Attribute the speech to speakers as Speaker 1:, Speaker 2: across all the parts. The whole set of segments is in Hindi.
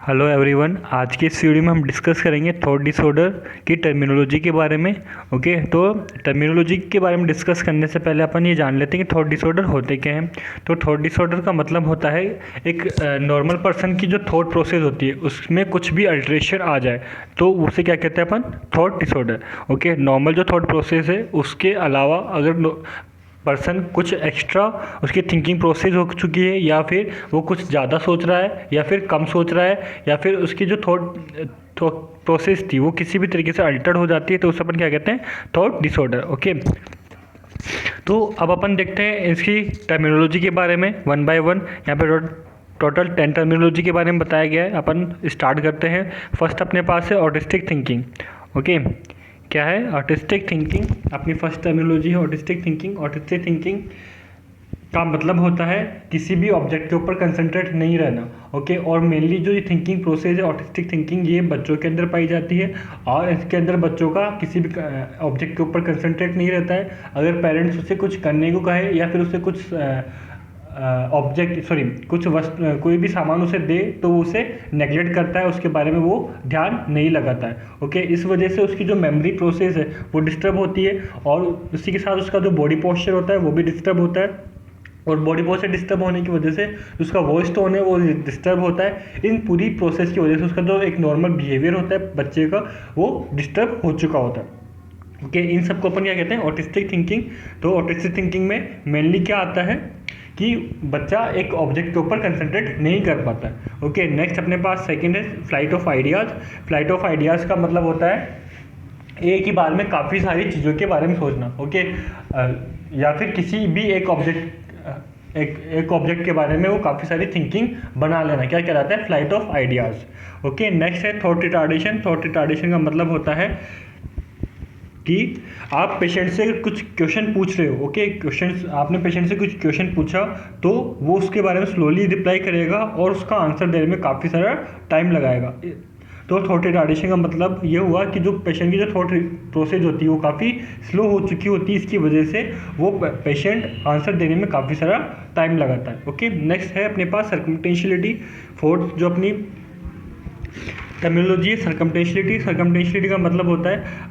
Speaker 1: हेलो एवरीवन, आज की इस वीडियो में हम डिस्कस करेंगे थॉट डिसऑर्डर की टर्मिनोलॉजी के बारे में। ओके, तो टर्मिनोलॉजी के बारे में डिस्कस करने से पहले अपन ये जान लेते हैं कि थॉट डिसऑर्डर होते क्या हैं। तो थॉट डिसऑर्डर का मतलब होता है एक नॉर्मल पर्सन की जो थॉट प्रोसेस होती है उसमें कुछ भी अल्ट्रेशन आ जाए तो उसे क्या कहते हैं अपन, थॉट डिसऑर्डर। ओके, नॉर्मल जो थॉट प्रोसेस है उसके अलावा अगर पर्सन कुछ एक्स्ट्रा उसकी थिंकिंग प्रोसेस हो चुकी है, या फिर वो कुछ ज़्यादा सोच रहा है या फिर कम सोच रहा है, या फिर उसकी जो थॉट प्रोसेस थी वो किसी भी तरीके से अल्टर्ड हो जाती है, तो उसे अपन क्या कहते हैं, थॉट डिसऑर्डर। ओके, तो अब अपन देखते हैं इसकी टर्मिनोलॉजी के बारे में वन बाय वन। यहाँ पे टोटल 10 टर्मिनोलॉजी के बारे में बताया गया है। अपन स्टार्ट करते हैं। फर्स्ट अपने पास है ऑटिस्टिक थिंकिंग। ओके, क्या है ऑटिस्टिक थिंकिंग? अपनी फर्स्ट टर्मिनोलॉजी है ऑटिस्टिक थिंकिंग। ऑटिस्टिक थिंकिंग का मतलब होता है किसी भी ऑब्जेक्ट के ऊपर कंसंट्रेट नहीं रहना। ओके, और मेनली जो ये थिंकिंग प्रोसेस है ऑटिस्टिक थिंकिंग, ये बच्चों के अंदर पाई जाती है, और इसके अंदर बच्चों का किसी भी ऑब्जेक्ट के ऊपर कंसंट्रेट नहीं रहता है। अगर पेरेंट्स उसे कुछ करने को कहे या फिर उसे कुछ कोई भी सामान उसे दे तो वो उसे नेगलेक्ट करता है, उसके बारे में वो ध्यान नहीं लगाता है। ओके, इस वजह से उसकी जो मेमोरी प्रोसेस है वो डिस्टर्ब होती है, और उसी के साथ उसका जो बॉडी पोस्चर होता है वो भी डिस्टर्ब होता है, और बॉडी पोस्चर डिस्टर्ब होने की वजह से उसका वॉइस टोन है वो डिस्टर्ब होता है। इन पूरी प्रोसेस की वजह से उसका जो एक नॉर्मल बिहेवियर होता है बच्चे का वो डिस्टर्ब हो चुका होता है। ओके, इन सबको अपन क्या कहते हैं, ऑटिस्टिक थिंकिंग। तो ऑटिस्टिक थिंकिंग में मेनली क्या आता है कि बच्चा एक ऑब्जेक्ट के ऊपर कंसंट्रेट नहीं कर पाता है। ओके, नेक्स्ट अपने पास सेकंड है flight of ideas. Flight of ideas का मतलब होता है एक ही बार में काफ़ी सारी चीज़ों के बारे में सोचना। ओके, या फिर किसी भी एक ऑब्जेक्ट के बारे में वो काफ़ी सारी थिंकिंग बना लेना, क्या कहलाता है, flight of ideas. Okay, next है थॉट रिटार्डेशन। थॉट रिटार्डेशन का मतलब होता है कि आप पेशेंट से कुछ क्वेश्चन पूछ रहे हो। ओके, आपने पेशेंट से कुछ क्वेश्चन पूछा तो वो उसके बारे में स्लोली रिप्लाई करेगा और उसका आंसर देने में काफ़ी सारा टाइम लगाएगा। तो थॉट रिटार्डेशन का मतलब ये हुआ कि जो पेशेंट की जो थॉट प्रोसेस होती है वो काफ़ी स्लो हो चुकी होती है, इसकी वजह से वो पेशेंट आंसर देने में काफ़ी सारा टाइम लगाता है। ओके, नेक्स्ट है अपने पास सर्कमटेंशियलिटी। फोर्थ जो अपनी टर्मिनोलॉजी है सर्कमटेंशियलिटी। सर्कमटेंशियलिटी का मतलब होता है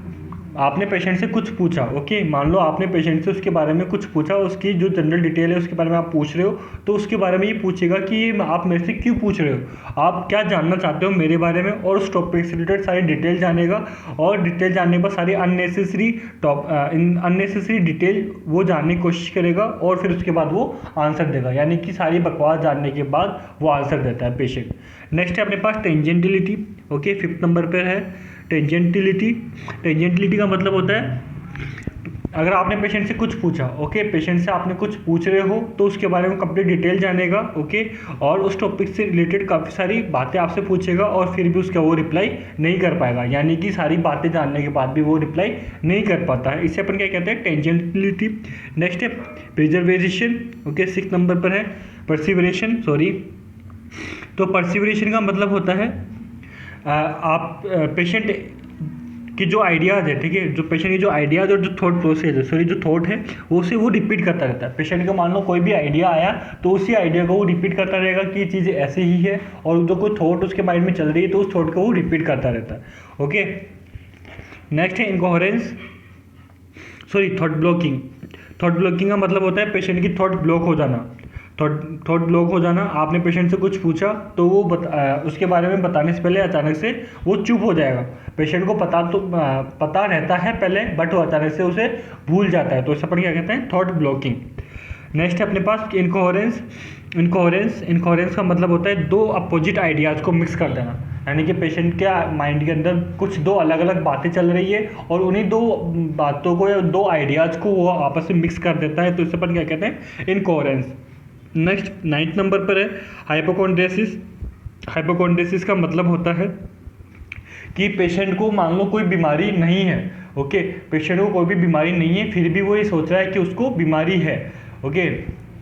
Speaker 1: आपने पेशेंट से कुछ पूछा। ओके, मान लो आपने पेशेंट से उसके बारे में कुछ पूछा, उसकी जो जनरल डिटेल है उसके बारे में आप पूछ रहे हो, तो उसके बारे में ये पूछेगा कि ये आप मेरे से क्यों पूछ रहे हो, आप क्या जानना चाहते हो मेरे बारे में, और उस टॉपिक से रिलेटेड सारी डिटेल जानेगा, और डिटेल जानने के बाद सारी अननेसेसरी डिटेल वो जानने की कोशिश करेगा, और फिर उसके बाद वो आंसर देगा, यानी कि सारी बकवास जानने के बाद वो आंसर देता है पेशेंट। नेक्स्ट है अपने पास टेंजेंटिलिटी। ओके, फिफ्थ नंबर पर है टेंजेंटिलिटी। टेंजेंटिलिटी का मतलब होता है अगर आपने पेशेंट से कुछ पूछा, ओके, पेशेंट से आपने कुछ पूछ रहे हो तो उसके बारे में कंप्लीट डिटेल जानेगा। ओके, और उस टॉपिक से रिलेटेड काफ़ी सारी बातें आपसे पूछेगा, और फिर भी उसका वो रिप्लाई नहीं कर पाएगा, यानी कि सारी बातें जानने के बाद भी वो रिप्लाई नहीं कर पाता है। इसे अपन क्या कहते हैं, टेंजेंटिलिटी। नेक्स्ट है प्रिजर्वेशन। ओके, 6 नंबर पर है परसिवरेशन। तो परसिवरेशन का मतलब होता है आप पेशेंट की जो आइडियाज़ है, ठीक है, जो पेशेंट की जो आइडियाज़ और जो थॉट प्रोसेस है, जो थॉट है वो रिपीट करता रहता है। पेशेंट को मान लो कोई भी आइडिया आया तो उसी आइडिया को वो रिपीट करता रहेगा कि ये चीज़ ऐसे ही है, और जो कोई थॉट उसके माइंड में चल रही है तो उस थॉट को वो रिपीट करता रहता है। ओके, नेक्स्ट है थॉट ब्लॉकिंग। थॉट ब्लॉकिंग का मतलब होता है पेशेंट की थॉट ब्लॉक हो जाना। थॉट ब्लॉक हो जाना, आपने पेशेंट से कुछ पूछा तो वो उसके बारे में बताने से पहले अचानक से वो चुप हो जाएगा। पेशेंट को पता रहता है पहले, बट वो अचानक से उसे भूल जाता है, तो इसे अपन क्या कहते हैं, थॉट ब्लॉकिंग। नेक्स्ट है अपने पास इनकोहेरेंस। इनकोहेरेंस का मतलब होता है दो अपोजिट आइडियाज़ को मिक्स कर देना, यानी कि पेशेंट के माइंड के अंदर कुछ दो अलग अलग बातें चल रही है और उन्हीं दो बातों को या दो आइडियाज़ को वो आपस में मिक्स कर देता है, तो इसे अपन क्या कहते हैं, इनकोहेरेंस। नेक्स्ट 9th नंबर पर है हाइपोकॉन्ड्रियासिस। हाइपोकॉन्ड्रियासिस का मतलब होता है कि पेशेंट को मान लो कोई बीमारी नहीं है। ओके, पेशेंट को कोई भी बीमारी नहीं है फिर भी वो ये सोच रहा है कि उसको बीमारी है। ओके,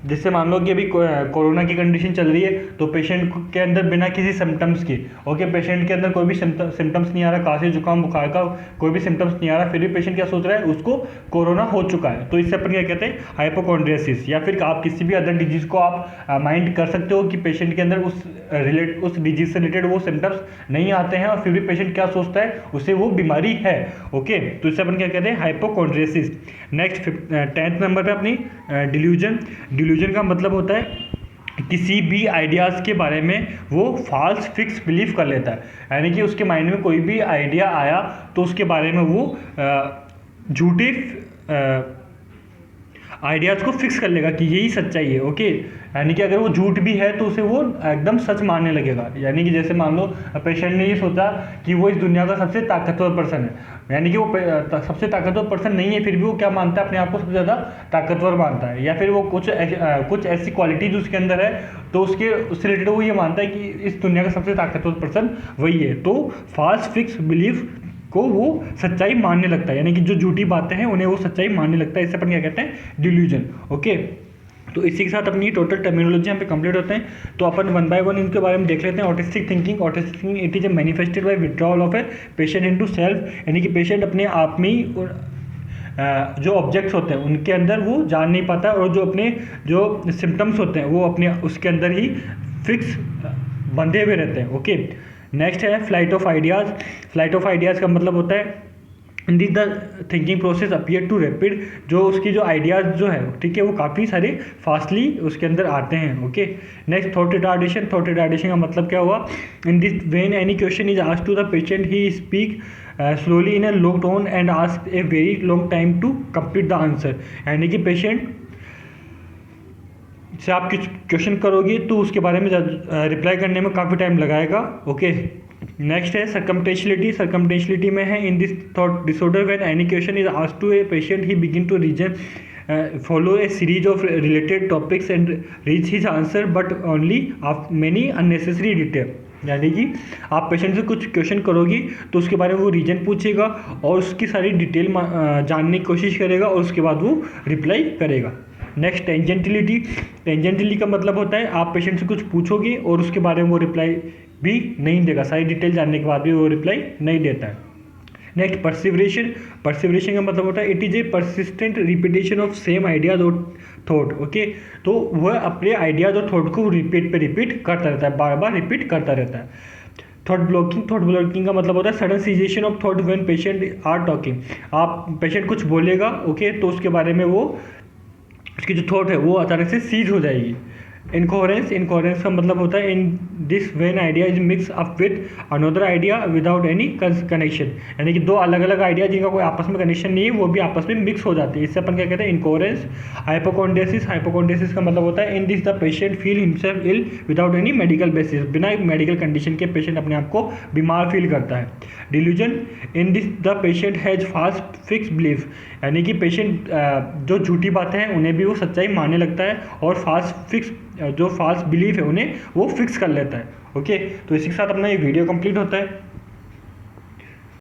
Speaker 1: जैसे मान लो कि अभी कोरोना की कंडीशन चल रही है, तो पेशेंट के अंदर बिना किसी सिम्टम्स के, ओके, पेशेंट के अंदर कोई भी सिम्टम्स नहीं आ रहा, खांसी जुकाम बुखार का कोई भी सिम्टम्स नहीं आ रहा, फिर भी पेशेंट क्या सोच रहा है, उसको कोरोना हो चुका है। तो इससे अपन क्या कहते हैं, हाइपोकॉन्ड्रियासिस। या फिर आप किसी भी अदर डिजीज़ को आप माइंड कर सकते हो कि पेशेंट के अंदर उस डिजीज से रिलेटेड वो सिम्टम्स नहीं आते हैं, और फिर भी पेशेंट क्या सोचता है, उसे वो बीमारी है। ओके, तो इससे अपन क्या कहते हैं, हाइपोकॉन्ड्रियासिस। नेक्स्ट 10th नंबर पे अपनी डिल्यूजन। डिल्यूजन का मतलब होता है किसी भी आइडियाज़ के बारे में वो फॉल्स फिक्स बिलीव कर लेता है, यानी कि उसके माइंड में कोई भी आइडिया आया तो उसके बारे में वो झूठे आइडियाज़ को फिक्स कर लेगा कि यही सच्चाई है। ओके, यानी कि अगर वो झूठ भी है तो उसे वो एकदम सच मानने लगेगा। यानी कि जैसे मान लो पेशेंट ने ये सोचा कि वो इस दुनिया का सबसे ताकतवर पर्सन है, यानी कि वो सबसे ताकतवर पर्सन नहीं है, फिर भी वो क्या मानता है, अपने आप को सबसे ज़्यादा ताकतवर मानता है। या फिर वो कुछ ऐसी क्वालिटीज उसके अंदर है, तो उससे रिलेटेड वो ये मानता है कि इस दुनिया का सबसे ताकतवर पर्सन वही है। तो फॉल्स फिक्स बिलीफ को वो सच्चाई मानने लगता है, यानी कि जो झूठी बातें हैं उन्हें वो सच्चाई मानने लगता है। इससे अपन क्या कहते हैं, डिल्यूजन। ओके, तो इसी के साथ अपनी टोटल टर्मिनोलॉजी यहाँ पे कंप्लीट होते हैं। तो अपन वन बाय वन इनके बारे में देख लेते हैं। Autistic thinking. Autistic thinking it is manifested by withdrawal of a patient into self, यानी कि पेशेंट अपने आप में ही जो ऑब्जेक्ट्स होते हैं उनके अंदर वो जान नहीं पाता, और जो सिम्टम्स होते हैं वो अपने उसके अंदर ही फिक्स बंधे हुए रहते हैं। ओके, नेक्स्ट है flight of ideas. Flight of ideas का मतलब होता है in this the thinking process appear to rapid, जो उसकी जो आइडियाज़ जो है, ठीक है, वो काफ़ी सारे फास्टली उसके अंदर आते हैं। Okay, next thought retardation. Thought retardation का मतलब क्या हुआ, in this when any question is asked to the patient he speak slowly in a low tone and ask a very long time to complete the answer, यानी कि पेशेंट से आप कुछ क्वेश्चन करोगे तो उसके बारे में रिप्लाई करने में काफ़ी टाइम लगाएगा। ओके, नेक्स्ट है सर्कमटेंशियलिटी। सर्कमटेंशियलिटी में है in this thought disorder when any question is asked to a patient he begin to reason follow a series of related topics and reach his answer but only of many unnecessary detail, यानी कि आप पेशेंट से कुछ क्वेश्चन करोगी तो उसके बारे में वो रीजन पूछेगा और उसकी सारी डिटेल जानने की कोशिश करेगा और उसके बाद वो रिप्लाई करेगा। नेक्स्ट टेंजेंटिलिटी। टेंजेंटिलिटी का मतलब होता है आप पेशेंट से कुछ पूछोगे और उसके बारे में वो रिप्लाई भी नहीं देगा, सारी डिटेल जानने के बाद भी वो रिप्लाई नहीं देता है। नेक्स्ट परसिवरेशन। परसिवरेशन का मतलब होता है it is a persistent repetition of same ideas और थॉट। ओके, तो वह अपने आइडियाज और थॉट को रिपीट करता रहता है, बार बार रिपीट करता रहता है। Thought blocking. थॉट ब्लॉकिंग का मतलब होता है sudden cessation of thought when patient are talking. आप पेशेंट कुछ बोलेगा, ओके, तो उसके बारे में वो उसकी जो थॉट है वो अचानक से सीज हो जाएगी। इनकोहेरेंस। इनकोहेरेंस का मतलब होता है in this when idea is mix up with another idea without any connection, यानी कि दो अलग अलग आइडिया जिनका कोई आपस में कनेक्शन नहीं है वो भी आपस में मिक्स हो जाती है। इससे अपन क्या कहते हैं, इनकोहेरेंस। हाइपोकॉन्ड्रियासिस। हाइपोकॉन्ड्रियासिस का मतलब होता है in this the patient feel himself ill without any medical basis, बिना एक मेडिकल कंडीशन के पेशेंट अपने आप को बीमार फील करता है। Delusion. In this the patient has fast fix belief, यानी कि पेशेंट जो झूठी बातें हैं उन्हें भी वो सच्चाई मानने लगता है और फास्ट फिक्स जो फास्ट बिलीफ है उन्हें वो फिक्स कर लेता है। ओके, तो इसी के साथ अपना ये वीडियो कंप्लीट होता है।